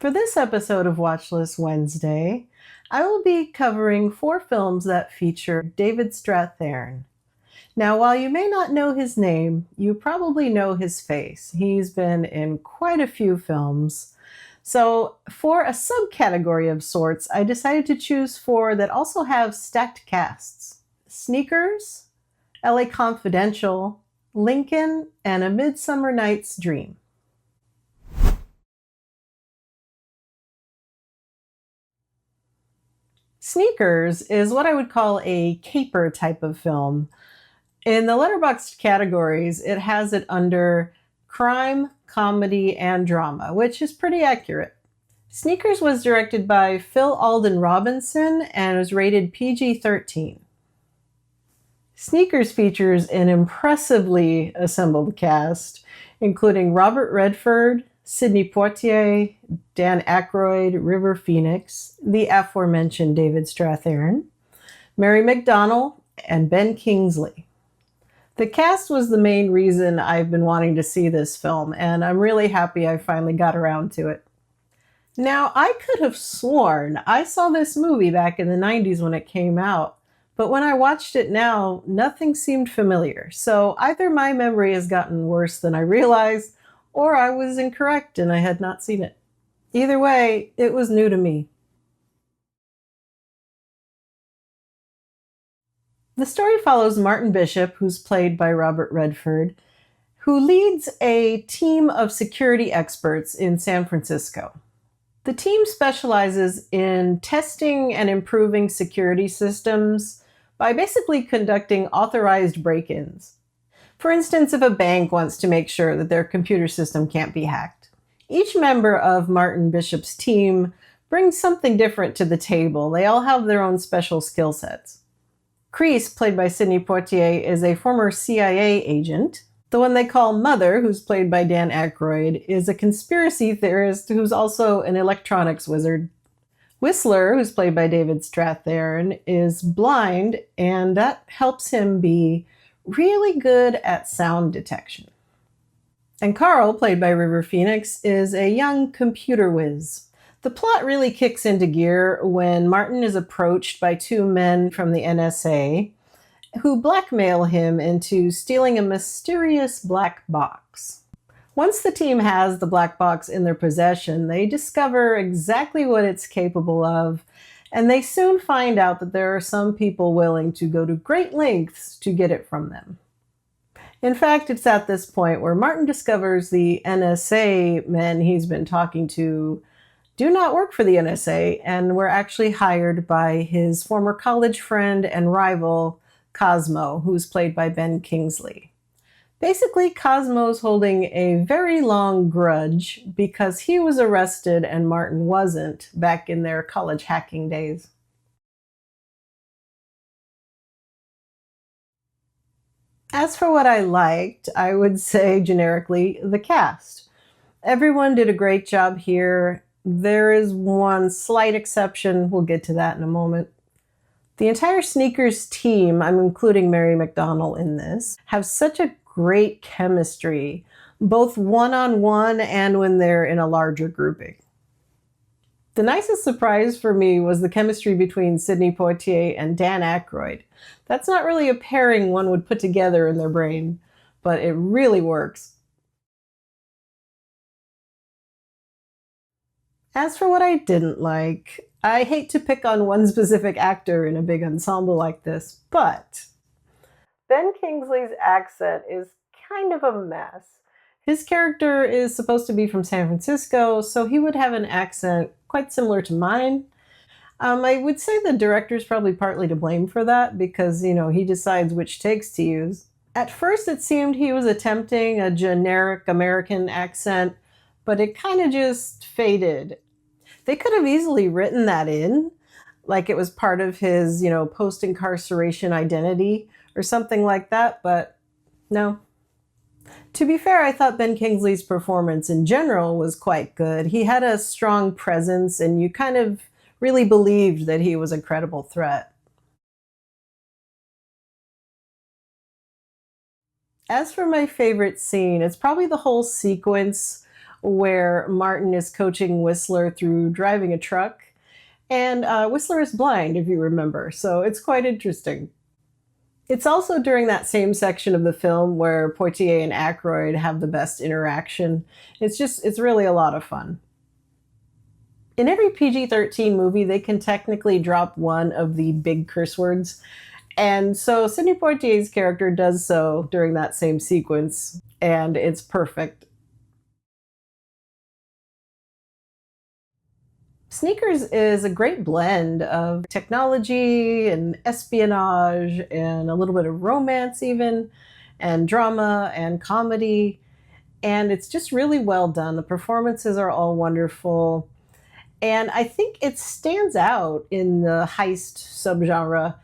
For this episode of Watchlist Wednesday, I will be covering 4 films that feature David Strathairn. Now, while you may not know his name, you probably know his face. He's been in quite a few films. So, for a subcategory of sorts, I decided to choose 4 that also have stacked casts: Sneakers, LA Confidential, Lincoln, and A Midsummer Night's Dream. Sneakers is what I would call a caper type of film. In the letterboxd categories, it has it under crime, comedy, and drama, which is pretty accurate. Sneakers was directed by Phil Alden Robinson and was rated PG-13. Sneakers features an impressively assembled cast, including Robert Redford, Sidney Poitier, Dan Aykroyd, River Phoenix, the aforementioned David Strathairn, Mary McDonnell, and Ben Kingsley. The cast was the main reason I've been wanting to see this film, and I'm really happy I finally got around to it. Now, I could have sworn I saw this movie back in the 90s when it came out, but when I watched it now, nothing seemed familiar. So either my memory has gotten worse than I realized, or I was incorrect and I had not seen it. Either way, it was new to me. The story follows Martin Bishop, who's played by Robert Redford, who leads a team of security experts in San Francisco. The team specializes in testing and improving security systems by basically conducting authorized break-ins. For instance, if a bank wants to make sure that their computer system can't be hacked. Each member of Martin Bishop's team brings something different to the table. They all have their own special skill sets. Kreese, played by Sidney Poitier, is a former CIA agent. The one they call Mother, who's played by Dan Aykroyd, is a conspiracy theorist who's also an electronics wizard. Whistler, who's played by David Strathairn, is blind, and that helps him be really good at sound detection. And Carl, played by River Phoenix, is a young computer whiz. The plot really kicks into gear when Martin is approached by 2 men from the NSA who blackmail him into stealing a mysterious black box. Once the team has the black box in their possession, they discover exactly what it's capable of, and they soon find out that there are some people willing to go to great lengths to get it from them. In fact, it's at this point where Martin discovers the NSA men he's been talking to do not work for the NSA and were actually hired by his former college friend and rival, Cosmo, who's played by Ben Kingsley. Basically, Cosmo's holding a very long grudge because he was arrested and Martin wasn't back in their college hacking days. As for what I liked, I would say generically the cast. Everyone did a great job here. There is one slight exception. We'll get to that in a moment. The entire Sneakers team, I'm including Mary McDonnell in this, have such a great chemistry, both one-on-one and when they're in a larger grouping. The nicest surprise for me was the chemistry between Sidney Poitier and Dan Aykroyd. That's not really a pairing one would put together in their brain, but it really works. As for what I didn't like, I hate to pick on one specific actor in a big ensemble like this, but Ben Kingsley's accent is kind of a mess. His character is supposed to be from San Francisco, so he would have an accent quite similar to mine. I would say the director's probably partly to blame for that because, he decides which takes to use. At first it seemed he was attempting a generic American accent, but it kind of just faded. They could have easily written that in, like it was part of his, post-incarceration identity or something like that, but no. To be fair, I thought Ben Kingsley's performance in general was quite good. He had a strong presence, and you kind of really believed that he was a credible threat. As for my favorite scene, it's probably the whole sequence where Martin is coaching Whistler through driving a truck. And Whistler is blind, if you remember, so it's quite interesting. It's also during that same section of the film where Poitier and Aykroyd have the best interaction. It's really a lot of fun. In every PG-13 movie, they can technically drop one of the big curse words. And so Sidney Poitier's character does so during that same sequence, and it's perfect. Sneakers is a great blend of technology and espionage and a little bit of romance even, and drama and comedy. And it's just really well done. The performances are all wonderful. And I think it stands out in the heist subgenre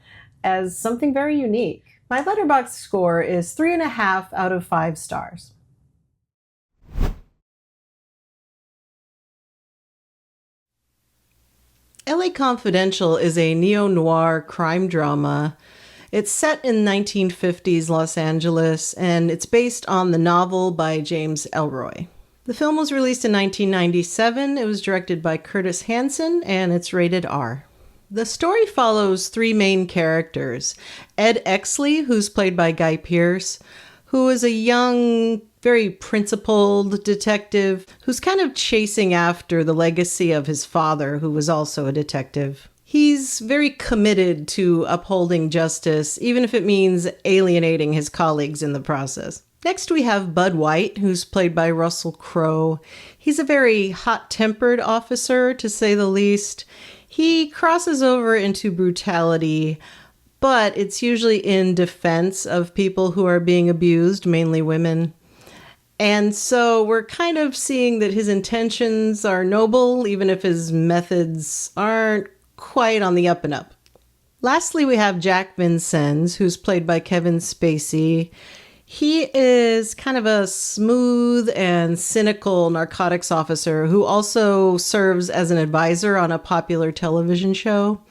as something very unique. My Letterboxd score is 3.5 out of 5 stars. LA Confidential is a neo-noir crime drama. It's set in 1950s Los Angeles, and it's based on the novel by James Ellroy. The film was released in 1997. It was directed by Curtis Hanson, and it's rated R. The story follows 3 main characters. Ed Exley, who's played by Guy Pearce, who is a young, very principled detective who's kind of chasing after the legacy of his father, who was also a detective. He's very committed to upholding justice, even if it means alienating his colleagues in the process. Next, we have Bud White, who's played by Russell Crowe. He's a very hot-tempered officer, to say the least. He crosses over into brutality, but it's usually in defense of people who are being abused, mainly women. And so we're kind of seeing that his intentions are noble, even if his methods aren't quite on the up and up. Lastly, we have Jack Vincennes, who's played by Kevin Spacey. He is kind of a smooth and cynical narcotics officer who also serves as an advisor on a popular television show.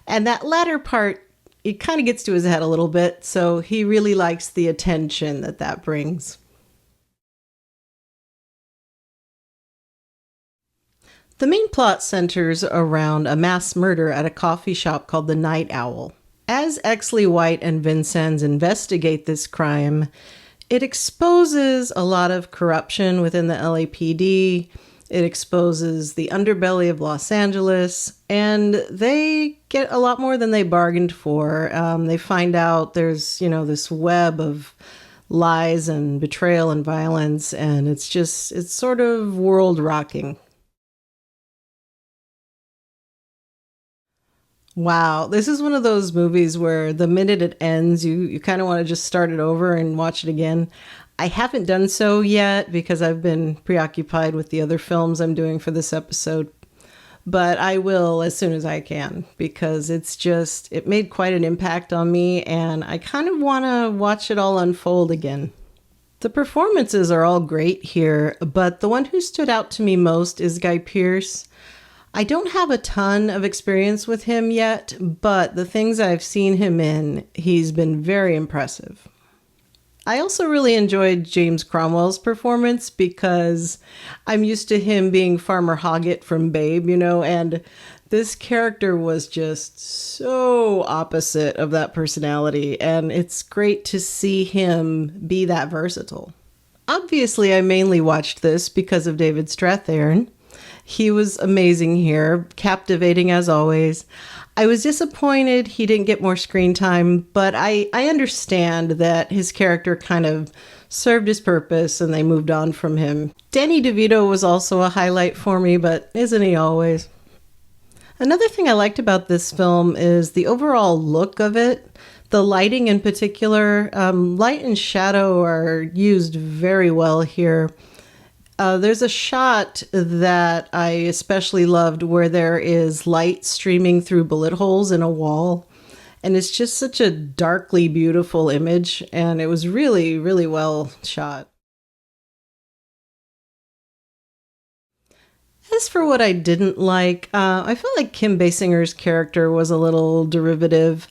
And that latter part, it kind of gets to his head a little bit, so he really likes the attention that brings. The main plot centers around a mass murder at a coffee shop called the Night Owl. As Exley, White, and Vincennes investigate this crime, it exposes a lot of corruption within the LAPD. It exposes the underbelly of Los Angeles, and they get a lot more than they bargained for. They find out there's, this web of lies and betrayal and violence, and it's sort of world-rocking. Wow, this is one of those movies where the minute it ends, you kind of want to just start it over and watch it again. I haven't done so yet because I've been preoccupied with the other films I'm doing for this episode, but I will as soon as I can because it made quite an impact on me and I kind of want to watch it all unfold again. The performances are all great here, but the one who stood out to me most is Guy Pearce. I don't have a ton of experience with him yet, but the things I've seen him in, he's been very impressive. I also really enjoyed James Cromwell's performance because I'm used to him being Farmer Hoggett from Babe, and this character was just so opposite of that personality, and it's great to see him be that versatile. Obviously, I mainly watched this because of David Strathairn. He was amazing here, captivating as always. I was disappointed he didn't get more screen time, but I understand that his character kind of served his purpose and they moved on from him. Danny DeVito was also a highlight for me, but isn't he always? Another thing I liked about this film is the overall look of it. The lighting in particular, light and shadow are used very well here. There's a shot that I especially loved where there is light streaming through bullet holes in a wall. And it's just such a darkly beautiful image. And it was really, really well shot. As for what I didn't like, I felt like Kim Basinger's character was a little derivative.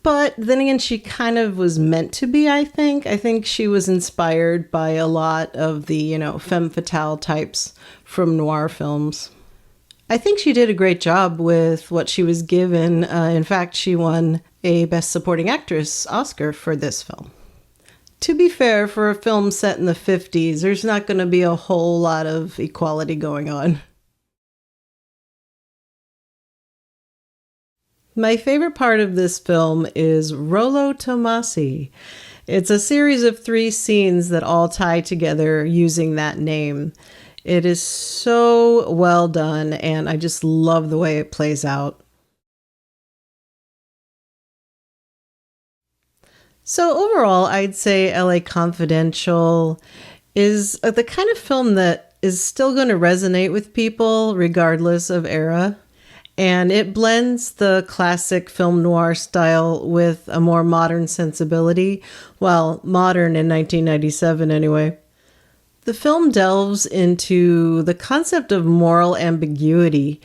But then again, she kind of was meant to be, I think. I think she was inspired by a lot of the, femme fatale types from noir films. I think she did a great job with what she was given. In fact, she won a Best Supporting Actress Oscar for this film. To be fair, for a film set in the 50s, there's not going to be a whole lot of equality going on. My favorite part of this film is Rollo Tomasi. It's a series of 3 scenes that all tie together using that name. It is so well done, and I just love the way it plays out. So overall, I'd say LA Confidential is the kind of film that is still going to resonate with people regardless of era. And it blends the classic film noir style with a more modern sensibility. Well, modern in 1997 anyway. The film delves into the concept of moral ambiguity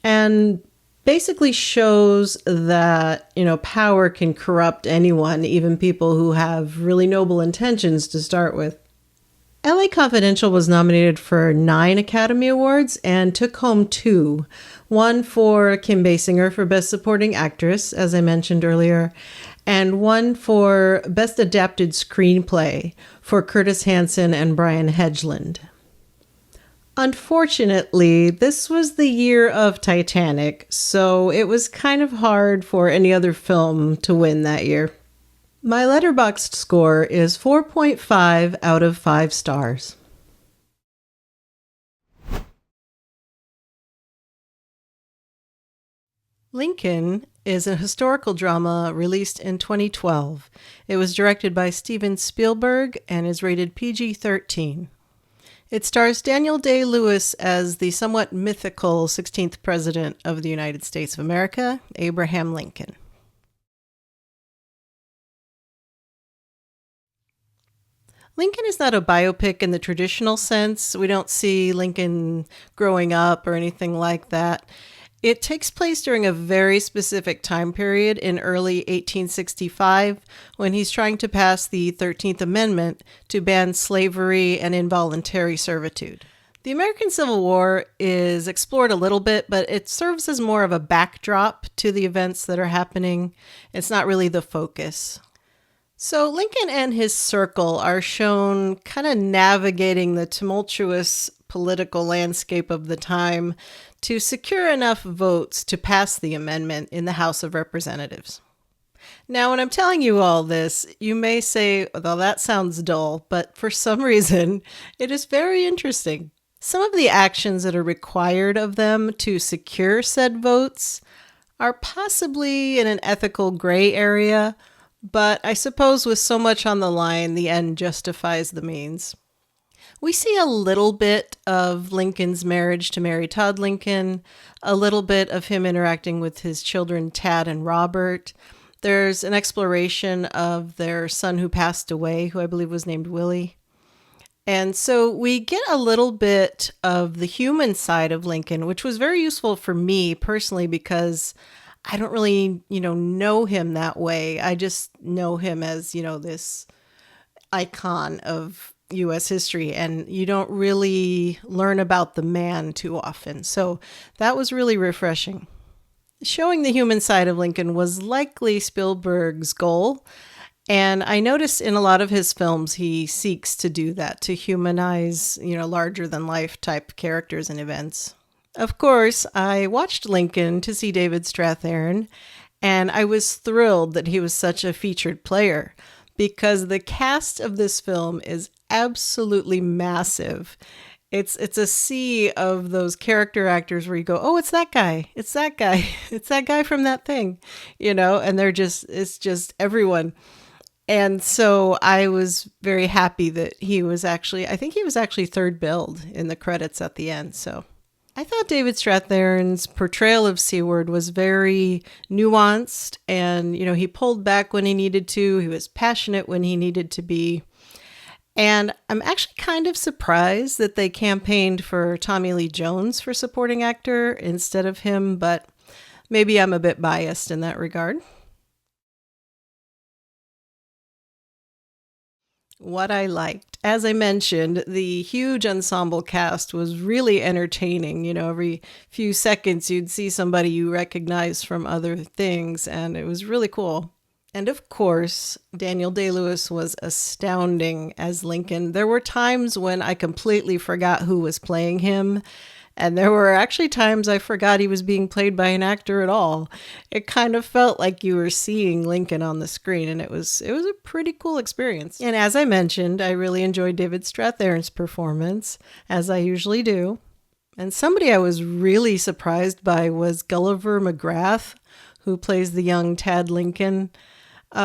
and basically shows that, power can corrupt anyone, even people who have really noble intentions to start with. LA Confidential was nominated for 9 Academy Awards and took home 2. One for Kim Basinger for Best Supporting Actress, as I mentioned earlier, and one for Best Adapted Screenplay for Curtis Hanson and Brian Hedgeland. Unfortunately, this was the year of Titanic, so it was kind of hard for any other film to win that year. My Letterboxd score is 4.5 out of 5 stars. Lincoln is a historical drama released in 2012. It was directed by Steven Spielberg and is rated PG-13. It stars Daniel Day-Lewis as the somewhat mythical 16th President of the United States of America, Abraham Lincoln. Lincoln is not a biopic in the traditional sense. We don't see Lincoln growing up or anything like that. It takes place during a very specific time period in early 1865 when he's trying to pass the 13th Amendment to ban slavery and involuntary servitude. The American Civil War is explored a little bit, but it serves as more of a backdrop to the events that are happening. It's not really the focus. So Lincoln and his circle are shown kind of navigating the tumultuous political landscape of the time to secure enough votes to pass the amendment in the House of Representatives. Now, when I'm telling you all this, you may say, well, that sounds dull, but for some reason, it is very interesting. Some of the actions that are required of them to secure said votes are possibly in an ethical gray area, but I suppose with so much on the line, the end justifies the means. We see a little bit of Lincoln's marriage to Mary Todd Lincoln, a little bit of him interacting with his children, Tad and Robert. There's an exploration of their son who passed away, who I believe was named Willie. And so we get a little bit of the human side of Lincoln, which was very useful for me personally because I don't really, know him that way. I just know him as, this icon of U.S. history, and you don't really learn about the man too often. So that was really refreshing. Showing the human side of Lincoln was likely Spielberg's goal, and I noticed in a lot of his films he seeks to do that, to humanize, larger than life type characters and events. Of course, I watched Lincoln to see David Strathairn, and I was thrilled that he was such a featured player because the cast of this film is absolutely massive. It's a sea of those character actors where you go, oh, it's that guy, it's that guy, it's that guy from that thing, and it's just everyone. And so I was very happy that I think he was actually third billed in the credits at the end. So I thought David Strathairn's portrayal of Seward was very nuanced, and, he pulled back when he needed to. He was passionate when he needed to be. And I'm actually kind of surprised that they campaigned for Tommy Lee Jones for supporting actor instead of him, but maybe I'm a bit biased in that regard. What I liked. As I mentioned, the huge ensemble cast was really entertaining. Every few seconds you'd see somebody you recognize from other things, and it was really cool. And of course, Daniel Day-Lewis was astounding as Lincoln. There were times when I completely forgot who was playing him. And there were actually times I forgot he was being played by an actor at all. It kind of felt like you were seeing Lincoln on the screen, and it was a pretty cool experience. And as I mentioned, I really enjoyed David Strathairn's performance, as I usually do. And somebody I was really surprised by was Gulliver McGrath, who plays the young Tad Lincoln.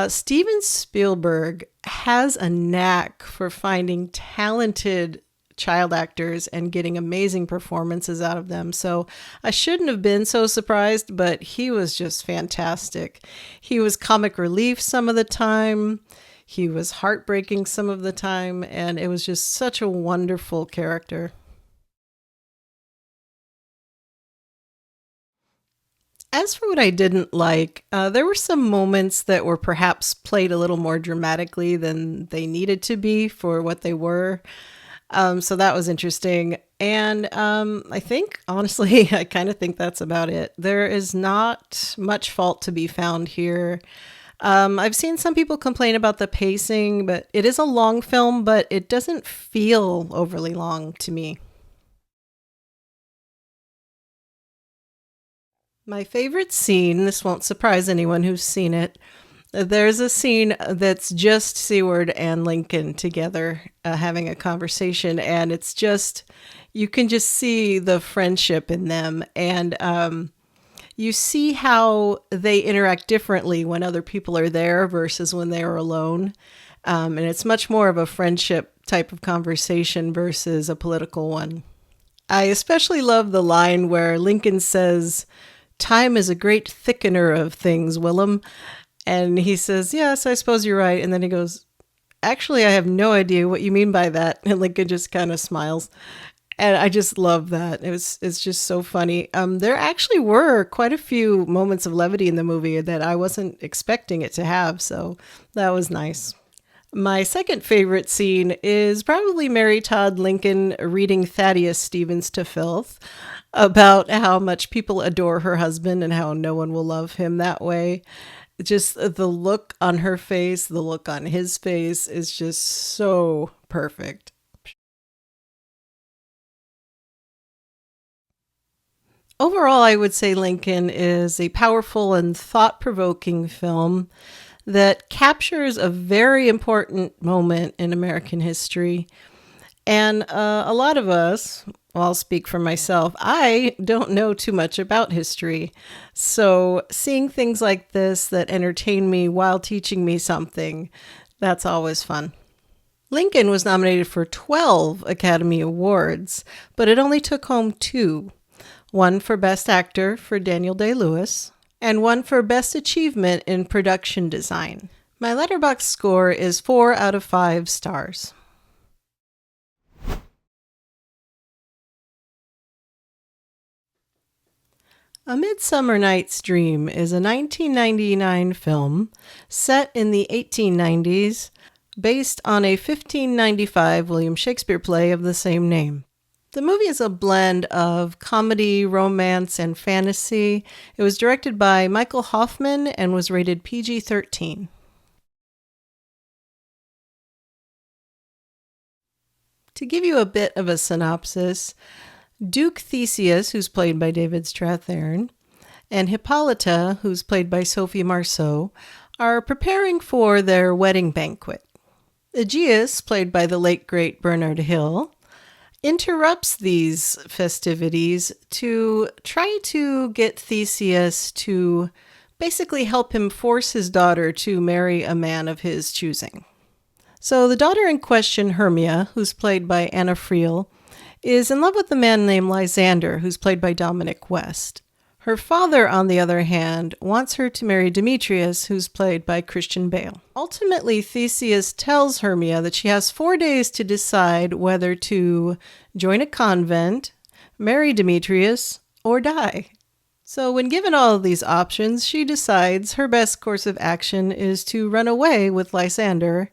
Steven Spielberg has a knack for finding talented child actors and getting amazing performances out of them. So I shouldn't have been so surprised, but he was just fantastic. He was comic relief some of the time. He was heartbreaking some of the time, and it was just such a wonderful character. As for what I didn't like, there were some moments that were perhaps played a little more dramatically than they needed to be for what they were. So that was interesting. And I think, honestly, I kind of think that's about it. There is not much fault to be found here. I've seen some people complain about the pacing, but it is a long film, but it doesn't feel overly long to me. My favorite scene, this won't surprise anyone who's seen it. There's a scene that's just Seward and Lincoln together having a conversation, and it's just, you can just see the friendship in them. And you see how they interact differently when other people are there versus when they are alone. And it's much more of a friendship type of conversation versus a political one. I especially love the line where Lincoln says, "Time is a great thickener of things, Willem." And he says, "Yes, I suppose you're right." And then he goes, "Actually, I have no idea what you mean by that." And Lincoln just kind of smiles. And I just love that. It's just so funny. There actually were quite a few moments of levity in the movie that I wasn't expecting it to have. So that was nice. My second favorite scene is probably Mary Todd Lincoln reading Thaddeus Stevens to filth about how much people adore her husband and how no one will love him that way. Just the look on her face, the look on his face is just so perfect. Overall, I would say Lincoln is a powerful and thought-provoking film that captures a very important moment in American history. And a lot of us, well, I'll speak for myself, I don't know too much about history. So seeing things like this that entertain me while teaching me something, that's always fun. Lincoln was nominated for 12 Academy Awards, but it only took home 2. One for Best Actor for Daniel Day-Lewis, and one for Best Achievement in Production Design. My Letterboxd score is 4 out of 5 stars. A Midsummer Night's Dream is a 1999 film set in the 1890s, based on a 1595 William Shakespeare play of the same name. The movie is a blend of comedy, romance, and fantasy. It was directed by Michael Hoffman and was rated PG-13. To give you a bit of a synopsis, Duke Theseus, who's played by David Strathairn, and Hippolyta, who's played by Sophie Marceau, are preparing for their wedding banquet. Aegeus, played by the late great Bernard Hill, interrupts these festivities to try to get Theseus to basically help him force his daughter to marry a man of his choosing. So the daughter in question, Hermia, who's played by Anna Friel, is in love with a man named Lysander, who's played by Dominic West. Her father, on the other hand, wants her to marry Demetrius, who's played by Christian Bale. Ultimately, Theseus tells Hermia that she has 4 days to decide whether to join a convent, marry Demetrius, or die. So when given all of these options, she decides her best course of action is to run away with Lysander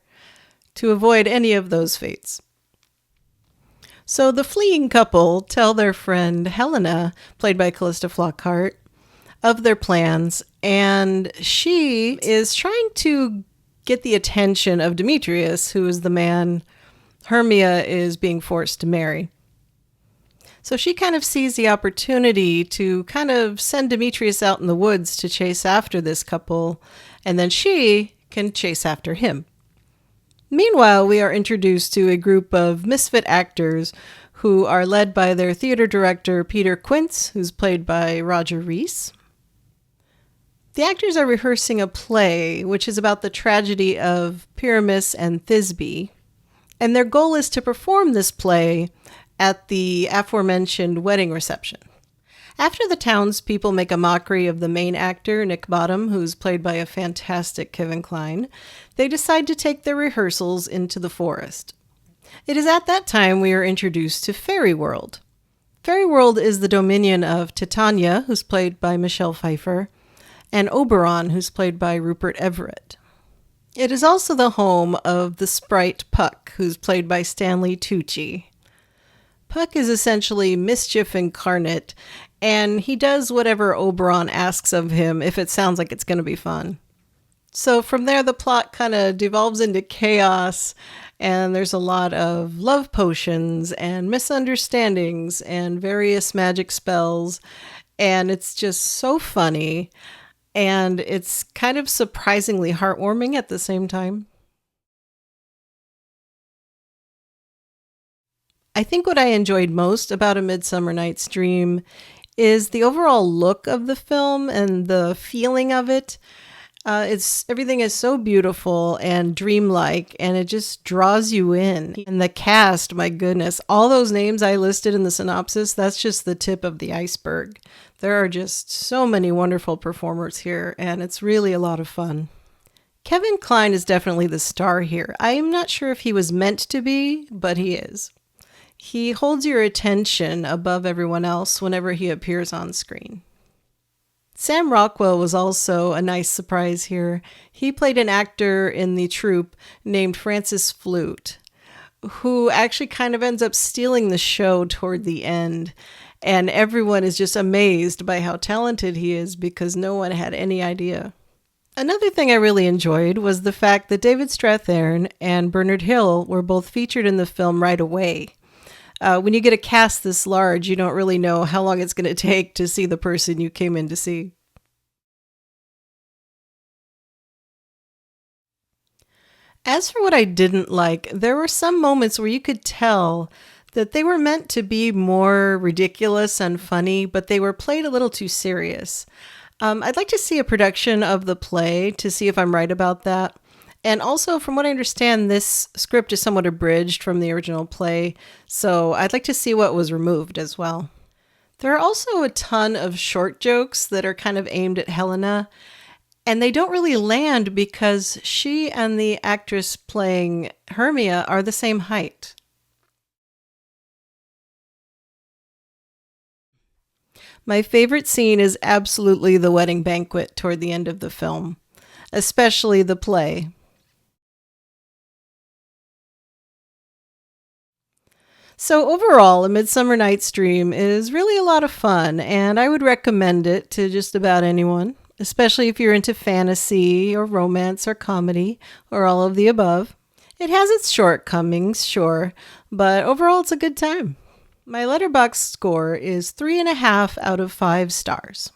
to avoid any of those fates. So the fleeing couple tell their friend Helena, played by Callista Flockhart, of their plans, and she is trying to get the attention of Demetrius, who is the man Hermia is being forced to marry. So she kind of sees the opportunity to kind of send Demetrius out in the woods to chase after this couple, and then she can chase after him. Meanwhile, we are introduced to a group of misfit actors who are led by their theater director, Peter Quince, who's played by Roger Rees. The actors are rehearsing a play, which is about the tragedy of Pyramus and Thisbe, and their goal is to perform this play at the aforementioned wedding reception. After the townspeople make a mockery of the main actor, Nick Bottom, who's played by a fantastic Kevin Kline, they decide to take their rehearsals into the forest. It is at that time we are introduced to Fairy World. Fairy World is the dominion of Titania, who's played by Michelle Pfeiffer, and Oberon, who's played by Rupert Everett. It is also the home of the sprite Puck, who's played by Stanley Tucci. Puck is essentially mischief incarnate, and he does whatever Oberon asks of him if it sounds like it's going to be fun. So from there, the plot kind of devolves into chaos, and there's a lot of love potions and misunderstandings and various magic spells, and it's just so funny. And it's kind of surprisingly heartwarming at the same time. I think what I enjoyed most about A Midsummer Night's Dream is the overall look of the film and the feeling of it. Everything is so beautiful and dreamlike, and it just draws you in. And the cast, my goodness, all those names I listed in the synopsis, that's just the tip of the iceberg. There are just so many wonderful performers here, and it's really a lot of fun. Kevin Kline is definitely the star here. I am not sure if he was meant to be, but he is. He holds your attention above everyone else whenever he appears on screen. Sam Rockwell was also a nice surprise here. He played an actor in the troupe named Francis Flute, who actually kind of ends up stealing the show toward the end. And everyone is just amazed by how talented he is because no one had any idea. Another thing I really enjoyed was the fact that David Strathairn and Bernard Hill were both featured in the film right away. When you get a cast this large, you don't really know how long it's going to take to see the person you came in to see. As for what I didn't like, there were some moments where you could tell that they were meant to be more ridiculous and funny, but they were played a little too serious. I'd like to see a production of the play to see if I'm right about that. And also, from what I understand, this script is somewhat abridged from the original play, so I'd like to see what was removed as well. There are also a ton of short jokes that are kind of aimed at Helena, and they don't really land because she and the actress playing Hermia are the same height. My favorite scene is absolutely the wedding banquet toward the end of the film, especially the play. So overall, A Midsummer Night's Dream is really a lot of fun, and I would recommend it to just about anyone, especially if you're into fantasy or romance or comedy or all of the above. It has its shortcomings, sure, but overall it's a good time. My Letterboxd score is 3.5 out of 5 stars.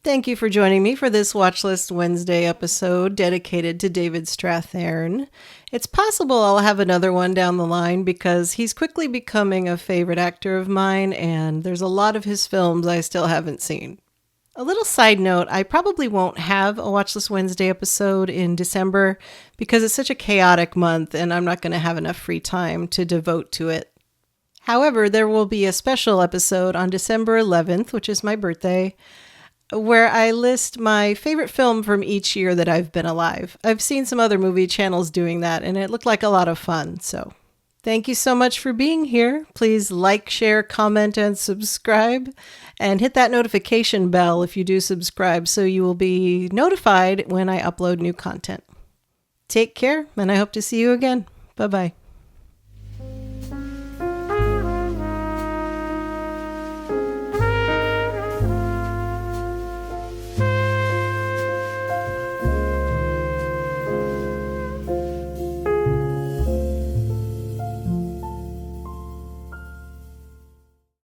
Thank you for joining me for this Watchlist Wednesday episode dedicated to David Strathairn. It's possible I'll have another one down the line because he's quickly becoming a favorite actor of mine, and there's a lot of his films I still haven't seen. A little side note, I probably won't have a Watchlist Wednesday episode in December because it's such a chaotic month and I'm not going to have enough free time to devote to it. However, there will be a special episode on December 11th, which is my birthday, where I list my favorite film from each year that I've been alive. I've seen some other movie channels doing that, and it looked like a lot of fun. So thank you so much for being here. Please like, share, comment, and subscribe. And hit that notification bell if you do subscribe so you will be notified when I upload new content. Take care, and I hope to see you again. Bye-bye.